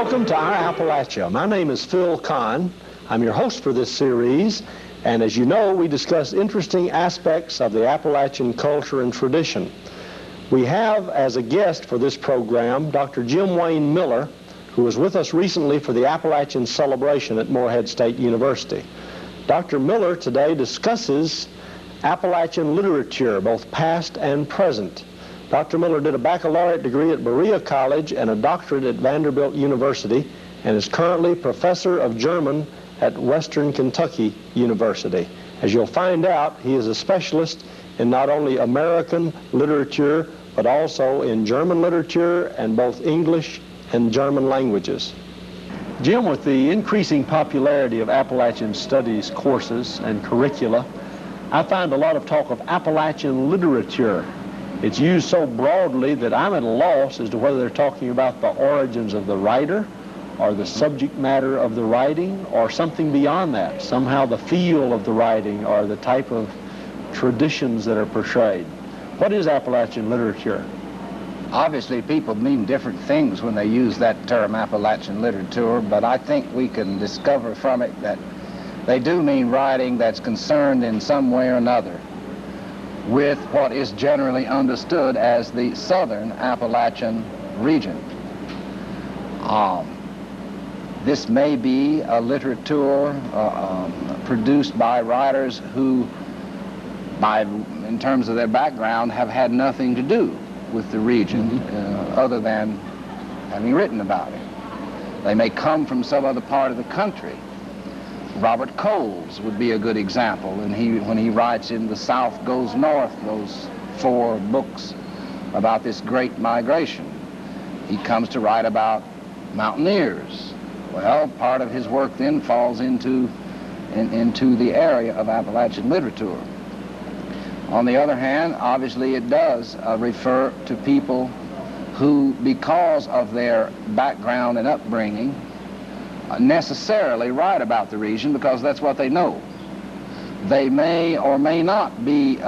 Welcome to our Appalachia. My name is Phil Conn. I'm your host for this series, and as you know, we discuss interesting aspects of the Appalachian culture and tradition. We have as a guest for this program Dr. Jim Wayne Miller, who was with us recently for the Appalachian celebration at Morehead State University. Dr. Miller today discusses Appalachian literature, both past and present. Dr. Miller did a baccalaureate degree at Berea College and a doctorate at Vanderbilt University, and is currently professor of German at Western Kentucky University. As you'll find out, he is a specialist in not only American literature, but also in German literature and both English and German languages. Jim, with the increasing popularity of Appalachian studies courses and curricula, I find a lot of talk of Appalachian literature. It's used so broadly that I'm at a loss as to whether they're talking about the origins of the writer or the subject matter of the writing or something beyond that, somehow the feel of the writing or the type of traditions that are portrayed. What is Appalachian literature? Obviously, people mean different things when they use that term, Appalachian literature, but I think we can discover from it that they do mean writing that's concerned in some way or another with what is generally understood as the southern Appalachian region. This may be a literature produced by writers who, in terms of their background, have had nothing to do with the region other than having written about it. They may come from some other part of the country. Robert Coles would be a good example, and when he writes in The South Goes North, those 4 books about this great migration, he comes to write about mountaineers. Well, part of his work then falls into the area of Appalachian literature. On the other hand, obviously it does refer to people who, because of their background and upbringing, necessarily write about the region because that's what they know. They may or may not be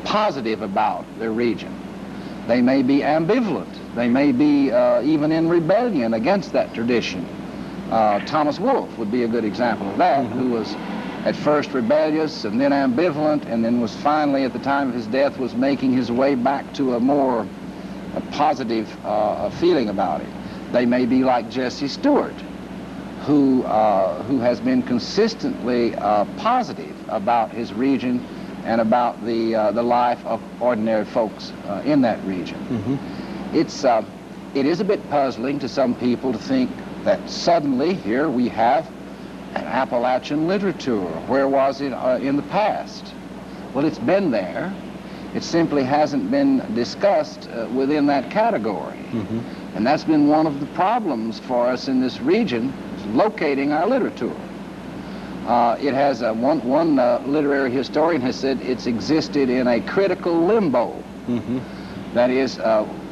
positive about their region. They may be ambivalent. They may be even in rebellion against that tradition. Thomas Wolfe would be a good example of that, who was at first rebellious and then ambivalent, and then was finally, at the time of his death, was making his way back to a more positive feeling about it. They may be like Jesse Stewart, who has been consistently positive about his region and about the life of ordinary folks in that region. It is a bit puzzling to some people to think that suddenly here we have an Appalachian literature. Where was it in the past? Well, it's been there. It simply hasn't been discussed within that category. And that's been one of the problems for us in this region, is locating our literature. It has one literary historian has said it's existed in a critical limbo. That is,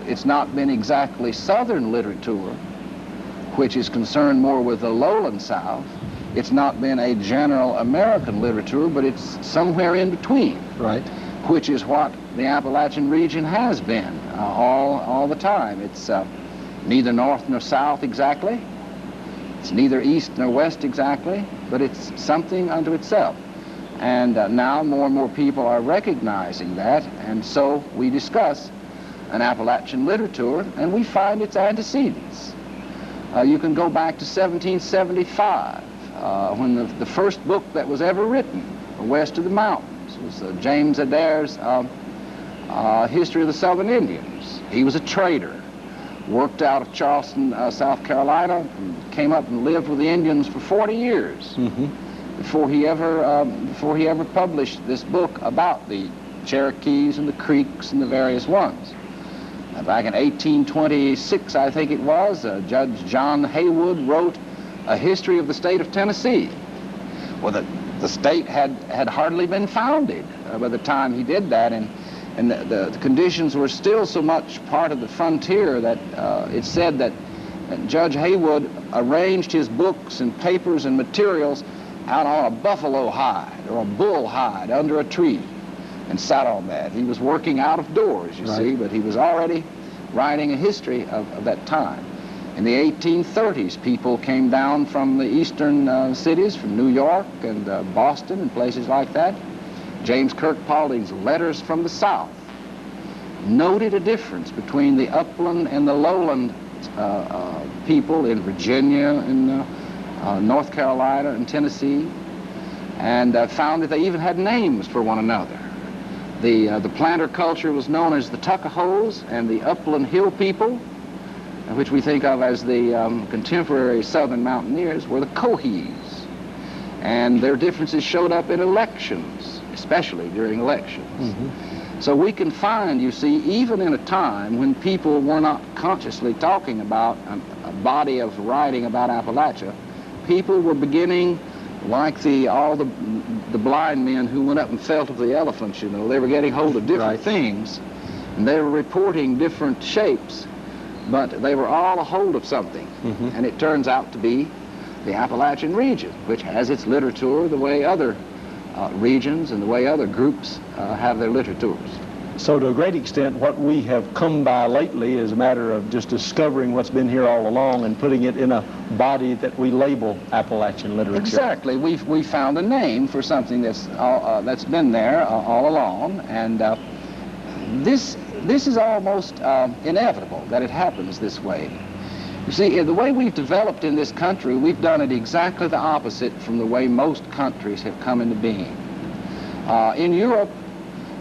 it's not been exactly Southern literature, which is concerned more with the lowland South. It's not been a general American literature, but it's somewhere in between. Right. Which is what the Appalachian region has been all the time. It's neither north nor south exactly. It's neither east nor west exactly, but it's something unto itself. And now more and more people are recognizing that, and so we discuss an Appalachian literature, and we find its antecedents. You can go back to 1775, when the first book that was ever written west of the mountains was James Adair's History of the Southern Indians. He was a trader, worked out of Charleston, South Carolina, and came up and lived with the Indians for 40 years before he ever published this book about the Cherokees and the Creeks and the various ones. Back in 1826, I think it was, Judge John Haywood wrote a history of the state of Tennessee. Well, the state had hardly been founded by the time he did that, and the conditions were still so much part of the frontier that it's said that Judge Haywood arranged his books and papers and materials out on a buffalo hide or a bull hide under a tree and sat on that. He was working out of doors, you see, but he was already writing a history of that time. In the 1830s, people came down from the eastern cities, from New York and Boston and places like that. James Kirk Paulding's Letters from the South noted a difference between the upland and the lowland people in Virginia and North Carolina and Tennessee, and found that they even had names for one another. The planter culture was known as the Tuckahoes, and the upland hill people, which we think of as the contemporary southern mountaineers, were the Cohees. And their differences showed up in elections, especially during elections. Mm-hmm. So we can find, you see, even in a time when people were not consciously talking about a body of writing about Appalachia, people were beginning, like all the blind men who went up and felt of the elephants, you know, they were getting hold of different things, and they were reporting different shapes, but they were all a hold of something. Mm-hmm. And it turns out to be the Appalachian region, which has its literature the way other regions and the way other groups have their literatures. So to a great extent, what we have come by lately is a matter of just discovering what's been here all along and putting it in a body that we label Appalachian literature. Exactly. We found a name for something that's been there all along, and this is almost inevitable that it happens this way. You see, the way we've developed in this country, we've done it exactly the opposite from the way most countries have come into being. In Europe,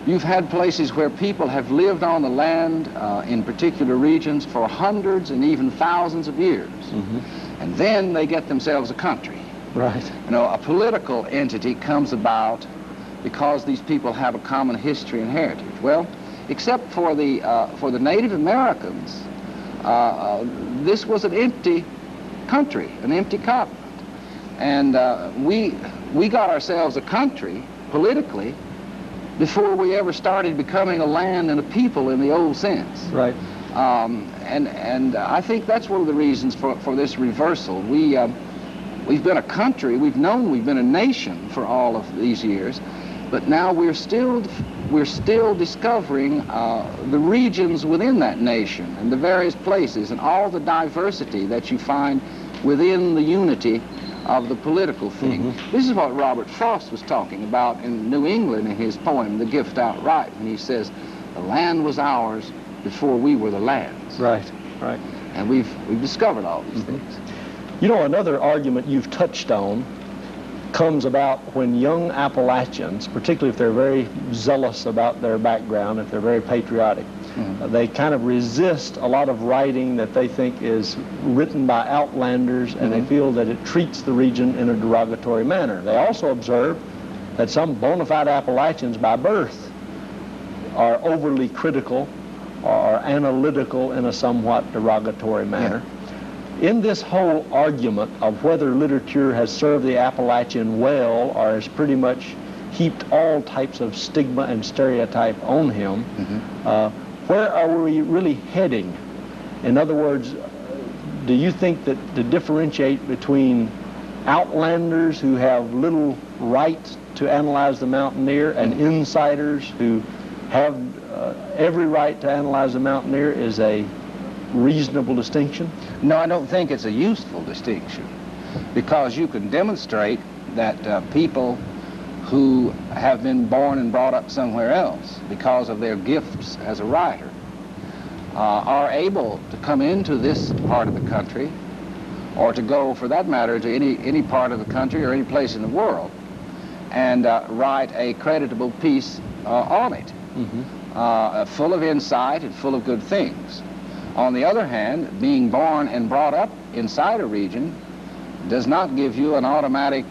you've had places where people have lived on the land in particular regions for hundreds and even thousands of years. Mm-hmm. And then they get themselves a country. Right. You know, a political entity comes about because these people have a common history and heritage. Well, except for the Native Americans, this was an empty country, an empty continent. And we got ourselves a country politically before we ever started becoming a land and a people in the old sense. Right. And I think that's one of the reasons for this reversal. We've been a country, we've known we've been a nation for all of these years, but now we're still discovering the regions within that nation and the various places and all the diversity that you find within the unity of the political thing. Mm-hmm. This is what Robert Frost was talking about in New England in his poem, The Gift Outright, when he says, the land was ours before we were the land's. Right, right. And we've discovered all these mm-hmm. things. You know, another argument you've touched on comes about when young Appalachians, particularly if they're very zealous about their background, if they're very patriotic, mm-hmm. They kind of resist a lot of writing that they think is written by outlanders, and mm-hmm. they feel that it treats the region in a derogatory manner. They also observe that some bona fide Appalachians by birth are overly critical or analytical in a somewhat derogatory manner. Yeah. In this whole argument of whether literature has served the Appalachian well or has pretty much heaped all types of stigma and stereotype on him, mm-hmm. Where are we really heading? In other words, do you think that to differentiate between outlanders who have little right to analyze the mountaineer and insiders who have every right to analyze the mountaineer is a reasonable distinction? No, I don't think it's a useful distinction, because you can demonstrate that people who have been born and brought up somewhere else because of their gifts as a writer are able to come into this part of the country, or to go, for that matter, to any part of the country or any place in the world, and write a creditable piece on it, mm-hmm. Full of insight and full of good things. On the other hand, being born and brought up inside a region does not give you an automatic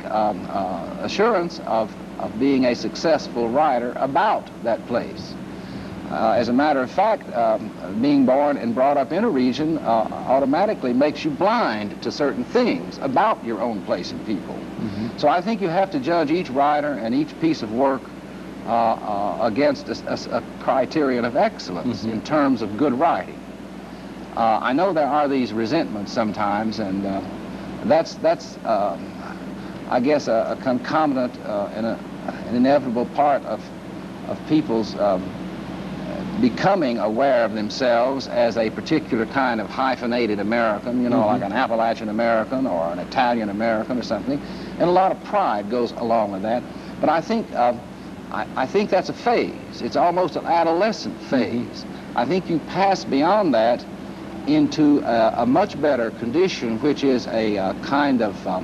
assurance of being a successful writer about that place. As a matter of fact, being born and brought up in a region automatically makes you blind to certain things about your own place and people. Mm-hmm. So I think you have to judge each writer and each piece of work against a criterion of excellence mm-hmm. in terms of good writing. I know there are these resentments sometimes, and that's I guess, a concomitant and an inevitable part of people's becoming aware of themselves as a particular kind of hyphenated American, you know, like an Appalachian American or an Italian American or something, and a lot of pride goes along with that. But I think that's a phase. It's almost an adolescent phase. I think you pass beyond that into a much better condition, which is a kind of a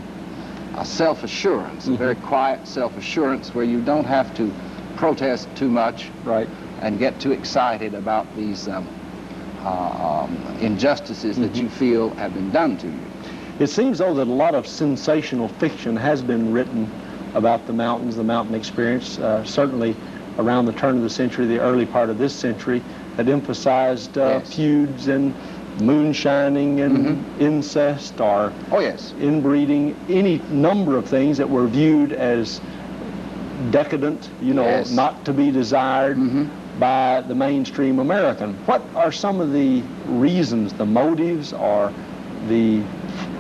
self-assurance, a very quiet self-assurance where you don't have to protest too much, right, and get too excited about these injustices that you feel have been done to you. It seems, though, that a lot of sensational fiction has been written about the mountains, the mountain experience, certainly around the turn of the century, the early part of this century, that emphasized feuds and moonshining and incest or inbreeding, any number of things that were viewed as decadent, you know, not to be desired by the mainstream American. What are some of the reasons, the motives, or the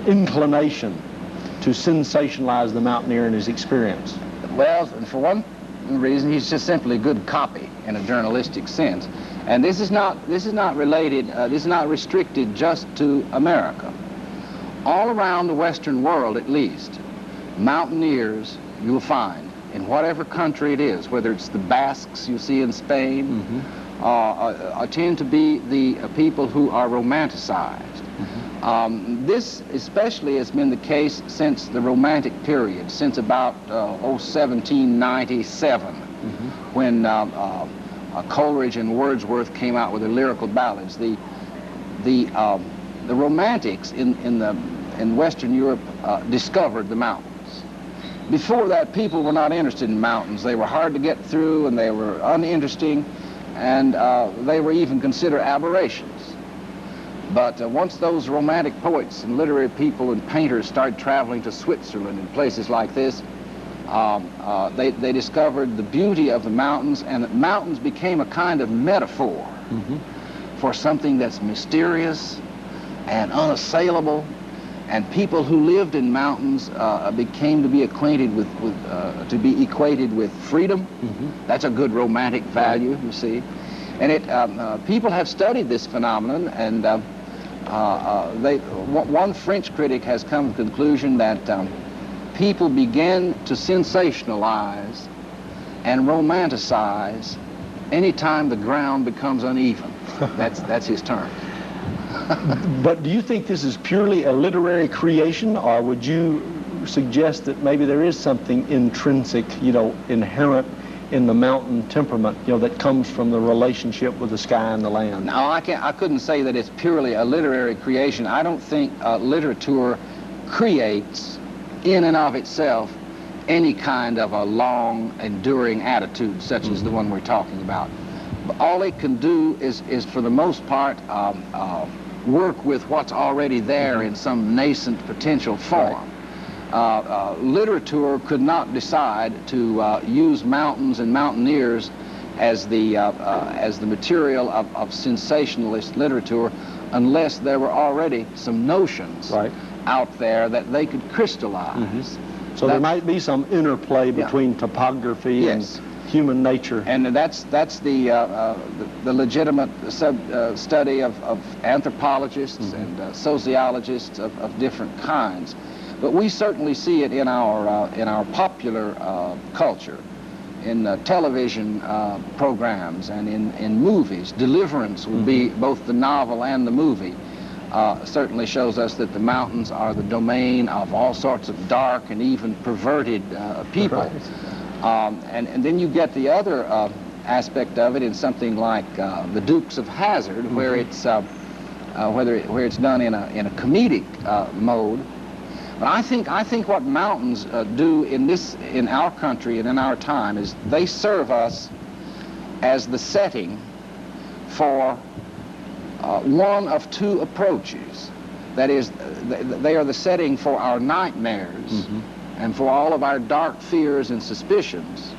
inclination to sensationalize the mountaineer and his experience? Well, for one reason, he's just simply good copy in a journalistic sense. And this is not related, this is not restricted just to America. All around the Western world, at least, mountaineers, you'll find, in whatever country it is, whether it's the Basques you see in Spain, tend to be the people who are romanticized. This especially has been the case since the Romantic period, since about 1797, when Coleridge and Wordsworth came out with their lyrical ballads. The Romantics in Western Europe discovered the mountains. Before that, people were not interested in mountains. They were hard to get through, and they were uninteresting, and they were even considered aberrations. But once those romantic poets and literary people and painters started traveling to Switzerland and places like this, they discovered the beauty of the mountains, and the mountains became a kind of metaphor for something that's mysterious and unassailable. And people who lived in mountains became to be acquainted with to be equated with freedom. That's a good romantic value, you see. And people have studied this phenomenon, and one French critic has come to the conclusion that people begin to sensationalize and romanticize anytime the ground becomes uneven. That's his term. But do you think this is purely a literary creation, or would you suggest that maybe there is something intrinsic, you know, inherent in the mountain temperament, you know, that comes from the relationship with the sky and the land? No, I couldn't say that it's purely a literary creation. I don't think literature creates, in and of itself, any kind of a long, enduring attitude such as the one we're talking about. But all it can do is for the most part, work with what's already there in some nascent potential form. Literature could not decide to use mountains and mountaineers as the material of sensationalist literature unless there were already some notions out there that they could crystallize. So there might be some interplay between topography and human nature. And that's the legitimate study of anthropologists and sociologists of different kinds. But we certainly see it in our popular culture, in television programs and in movies. Deliverance would be both the novel and the movie. Certainly shows us that the mountains are the domain of all sorts of dark and even perverted people. And then you get the other aspect of it in something like The Dukes of Hazzard, where it's where it's done in a comedic mode. But I think what mountains do in our country and in our time is they serve us as the setting for one of two approaches. That is, they are the setting for our nightmares and for all of our dark fears and suspicions,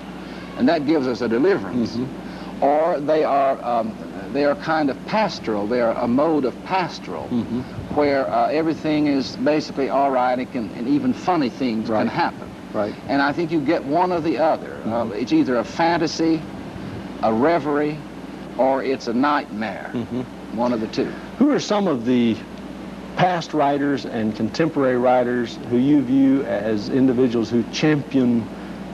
and that gives us a deliverance. Or they are kind of pastoral. They are a mode of pastoral, where everything is basically all right, and even funny things can happen. And I think you get one or the other. It's either a fantasy, a reverie, or it's a nightmare. One of the two. Who are some of the past writers and contemporary writers who you view as individuals who champion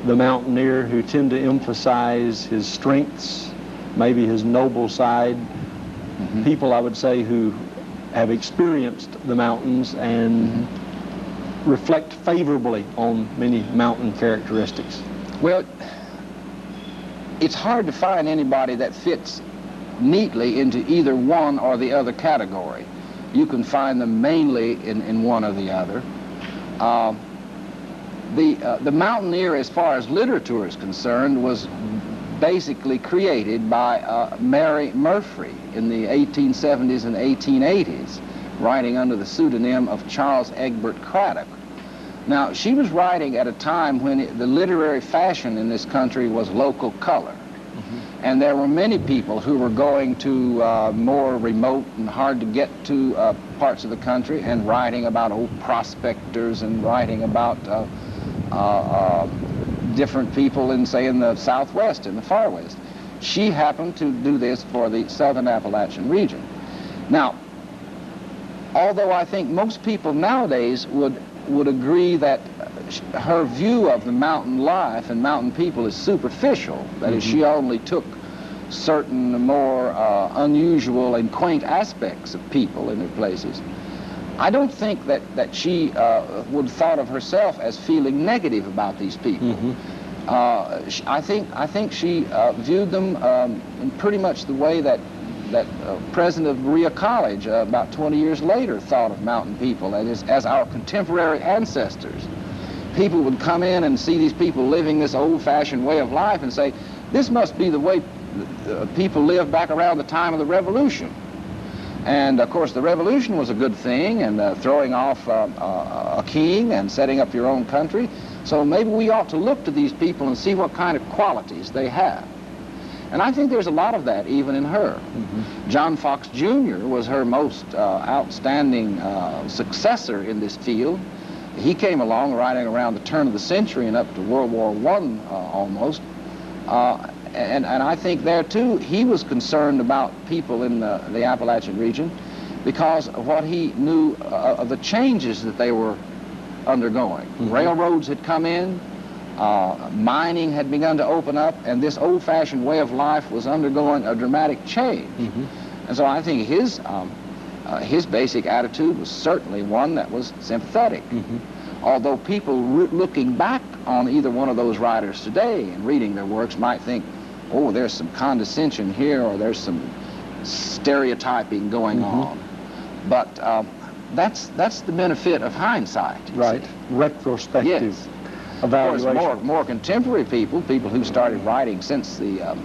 the mountaineer, who tend to emphasize his strengths, maybe his noble side? People, I would say, who have experienced the mountains and reflect favorably on many mountain characteristics. Well, it's hard to find anybody that fits neatly into either one or the other category. You can find them mainly in one or the other. The mountaineer, as far as literature is concerned, was basically created by Mary Murphy in the 1870s and 1880s, writing under the pseudonym of Charles Egbert Craddock. Now, she was writing at a time when the literary fashion in this country was local color. And there were many people who were going to more remote and hard to get to parts of the country and writing about old prospectors and writing about different people in, say, in the Southwest, in the Far West. She happened to do this for the Southern Appalachian region. Now, although I think most people nowadays would agree that her view of the mountain life and mountain people is superficial. That is, she only took certain more unusual and quaint aspects of people in their places. I don't think that she would have thought of herself as feeling negative about these people. I think she viewed them in pretty much the way that president of Berea College about 20 years later thought of mountain people, that is, as our contemporary ancestors. People would come in and see these people living this old-fashioned way of life and say, this must be the way people lived back around the time of the Revolution. And of course the Revolution was a good thing, and throwing off a king and setting up your own country. So maybe we ought to look to these people and see what kind of qualities they have. And I think there's a lot of that even in her. John Fox Jr. was her most outstanding successor in this field. He came along writing around the turn of the century and up to World War I almost. And I think there too, he was concerned about people in the Appalachian region because of what he knew of the changes that they were undergoing. Railroads had come in, mining had begun to open up, and this old-fashioned way of life was undergoing a dramatic change. And so I think his basic attitude was certainly one that was sympathetic. Although people looking back on either one of those writers today and reading their works might think, oh, there's some condescension here, or there's some stereotyping going on. But that's the benefit of hindsight. Right, retrospective evaluation. Of course, more contemporary people who started writing since the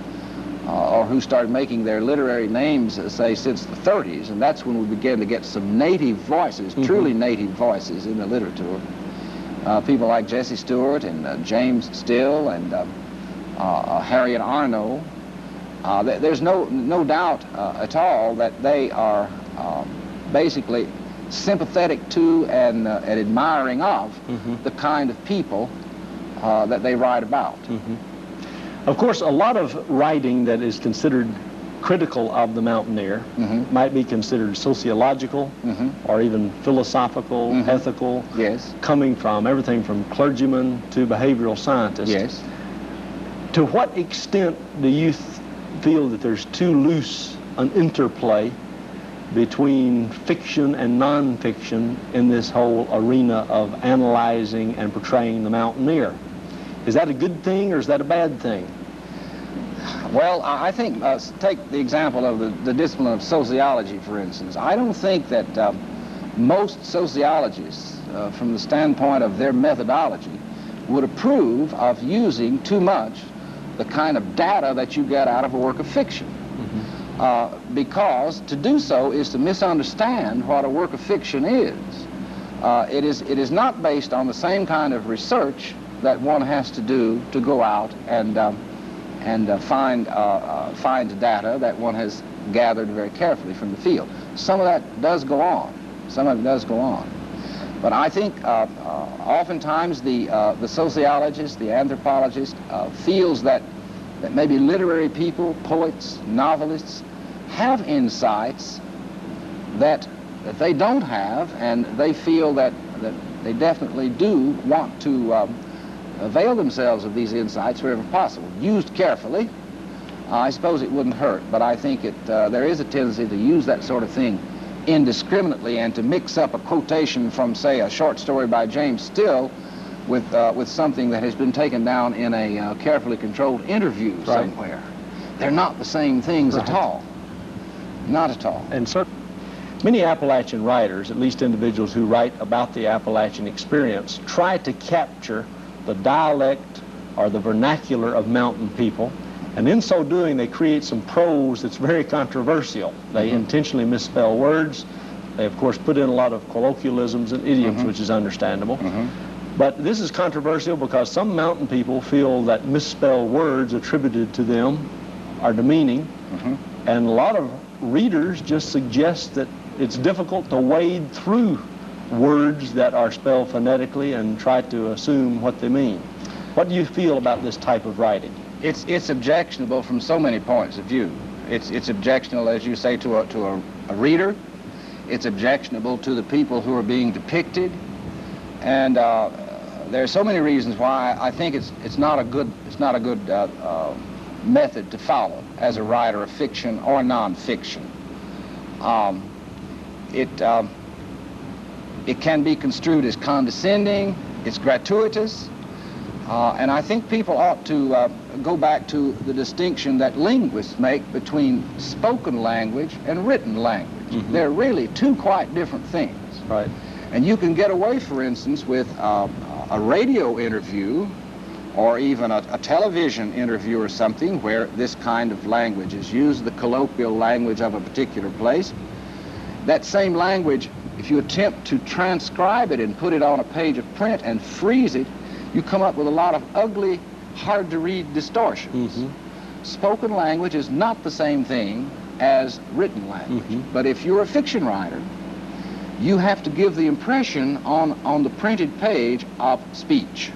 or who started making their literary names, say, since the 30s, and that's when we began to get some native voices, truly native voices in the literature. People like Jesse Stewart and James Still and Harriet Arno. There's no doubt at all that they are basically sympathetic to and admiring of the kind of people that they write about. Of course, a lot of writing that is considered critical of the mountaineer might be considered sociological or even philosophical, ethical, coming from everything from clergymen to behavioral scientists. To what extent do you feel that there's too loose an interplay between fiction and non-fiction in this whole arena of analyzing and portraying the mountaineer? Is that a good thing or is that a bad thing? Well, I think, take the example of the discipline of sociology, for instance. I don't think that most sociologists, from the standpoint of their methodology, would approve of using too much the kind of data that you get out of a work of fiction. Because to do so is to misunderstand what a work of fiction is. It is not based on the same kind of research that one has to do to go out and find data that one has gathered very carefully from the field. Some of that does go on. Some of it does go on. But I think oftentimes the sociologist, the anthropologist, feels that that maybe literary people, poets, novelists, have insights that they don't have, and they feel that they definitely do want to avail themselves of these insights wherever possible. Used carefully, I suppose it wouldn't hurt, but I think there is a tendency to use that sort of thing indiscriminately and to mix up a quotation from, say, a short story by James Still with something that has been taken down in a carefully controlled interview somewhere. They're not the same things at all. Not at all. And so many Appalachian writers, at least individuals who write about the Appalachian experience, try to capture the dialect or the vernacular of mountain people, and in so doing they create some prose that's very controversial. They intentionally misspell words. They of course put in a lot of colloquialisms and idioms, which is understandable. But this is controversial because some mountain people feel that misspelled words attributed to them are demeaning, and a lot of readers just suggest that it's difficult to wade through words that are spelled phonetically and try to assume what they mean. What do you feel about this type of writing? It's objectionable from so many points of view. It's objectionable, as you say, to a reader. It's objectionable to the people who are being depicted, and there are so many reasons why I think it's not a good method to follow as a writer of fiction or nonfiction. It can be construed as condescending. It's gratuitous. And I think people ought to go back to the distinction that linguists make between spoken language and written language. They're really two quite different things. Right. And you can get away, for instance, with a radio interview or even a television interview or something where this kind of language is used, the colloquial language of a particular place. That same language, if you attempt to transcribe it and put it on a page of print and freeze it, you come up with a lot of ugly, hard-to-read distortions. Spoken language is not the same thing as written language. But if you're a fiction writer, you have to give the impression on the printed page of speech.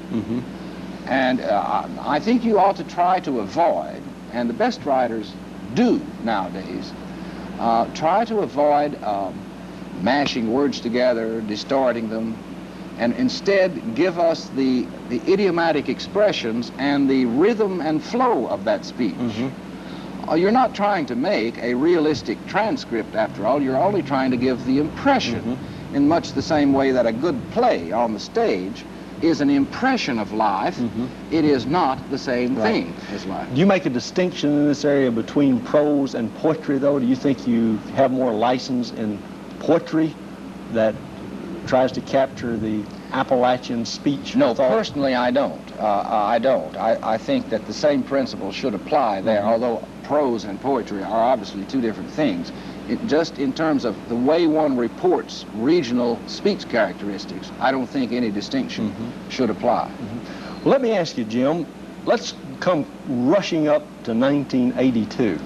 And I think you ought to try to avoid, and the best writers do nowadays, try to avoid mashing words together, distorting them, and instead give us the idiomatic expressions and the rhythm and flow of that speech. You're not trying to make a realistic transcript, after all. You're only trying to give the impression in much the same way that a good play on the stage is an impression of life. It is not the same thing as life. Do you make a distinction in this area between prose and poetry, though? Do you think you have more license in poetry that tries to capture the Appalachian speech? No, personally I don't. I think that the same principle should apply there, although prose and poetry are obviously two different things. Just in terms of the way one reports regional speech characteristics, I don't think any distinction should apply. Well, let me ask you, Jim, let's come rushing up to 1982.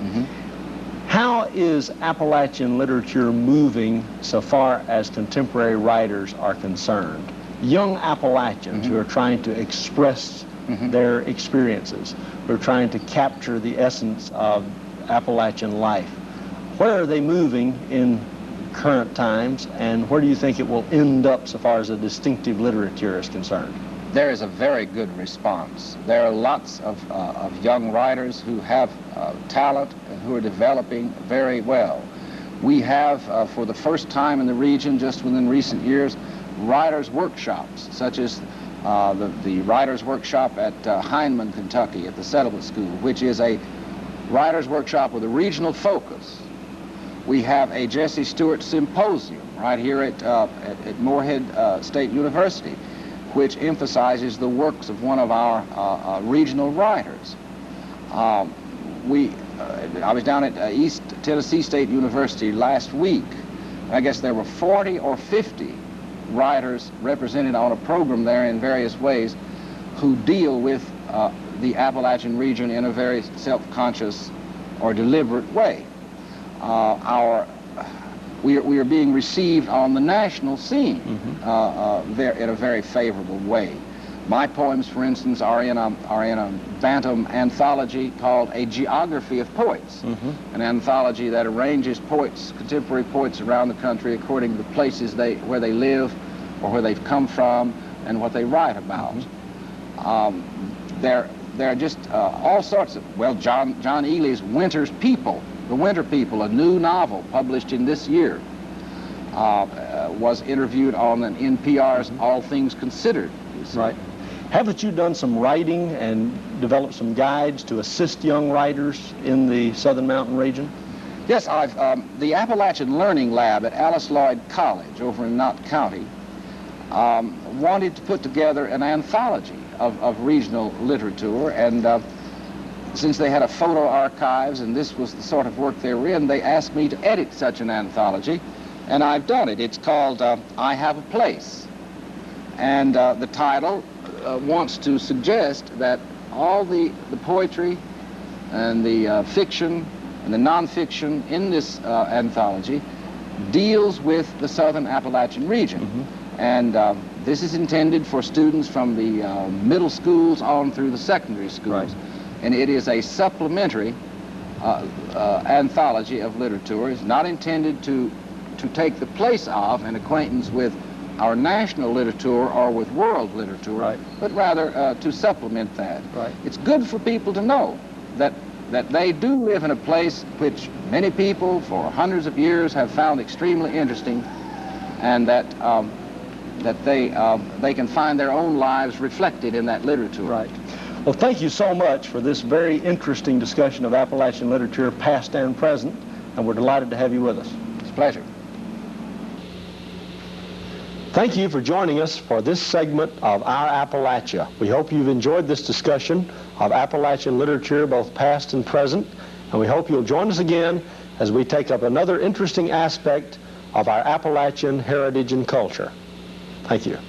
How is Appalachian literature moving so far as contemporary writers are concerned? Young Appalachians who are trying to express their experiences, who are trying to capture the essence of Appalachian life. Where are they moving in current times, and where do you think it will end up so far as a distinctive literature is concerned? There is a very good response. There are lots of young writers who have talent and who are developing very well. We have, for the first time in the region, just within recent years, writers' workshops, such as the writers' workshop at Hindman, Kentucky, at the Settlement School, which is a writers' workshop with a regional focus. We have a Jesse Stewart Symposium right here at Morehead State University, which emphasizes the works of one of our regional writers. I was down at East Tennessee State University last week. I guess there were 40 or 50 writers represented on a program there in various ways who deal with the Appalachian region in a very self-conscious or deliberate way. We are being received on the national scene there in a very favorable way. My poems, for instance, are in a Bantam anthology called A Geography of Poets, an anthology that arranges poets, contemporary poets around the country according to the places where they live or where they've come from and what they write about. There are just all sorts of, well, John Ely's Winter's People, The Winter People, a new novel published in this year, was interviewed on an NPR's All Things Considered. Right. Haven't you done some writing and developed some guides to assist young writers in the Southern Mountain region? Yes, the Appalachian Learning Lab at Alice Lloyd College over in Knott County wanted to put together an anthology of regional literature, and since they had a photo archives and this was the sort of work they were in, they asked me to edit such an anthology, and I've done it. It's called I Have a Place, and the title wants to suggest that all the poetry and the fiction and the nonfiction in this anthology deals with the Southern Appalachian region. And this is intended for students from the middle schools on through the secondary schools. And it is a supplementary anthology of literature. It's not intended to take the place of an acquaintance with our national literature or with world literature, but rather to supplement that. It's good for people to know that they do live in a place which many people for hundreds of years have found extremely interesting, and that they can find their own lives reflected in that literature. Well, thank you so much for this very interesting discussion of Appalachian literature, past and present, and we're delighted to have you with us. It's a pleasure. Thank you for joining us for this segment of Our Appalachia. We hope you've enjoyed this discussion of Appalachian literature, both past and present, and we hope you'll join us again as we take up another interesting aspect of our Appalachian heritage and culture. Thank you.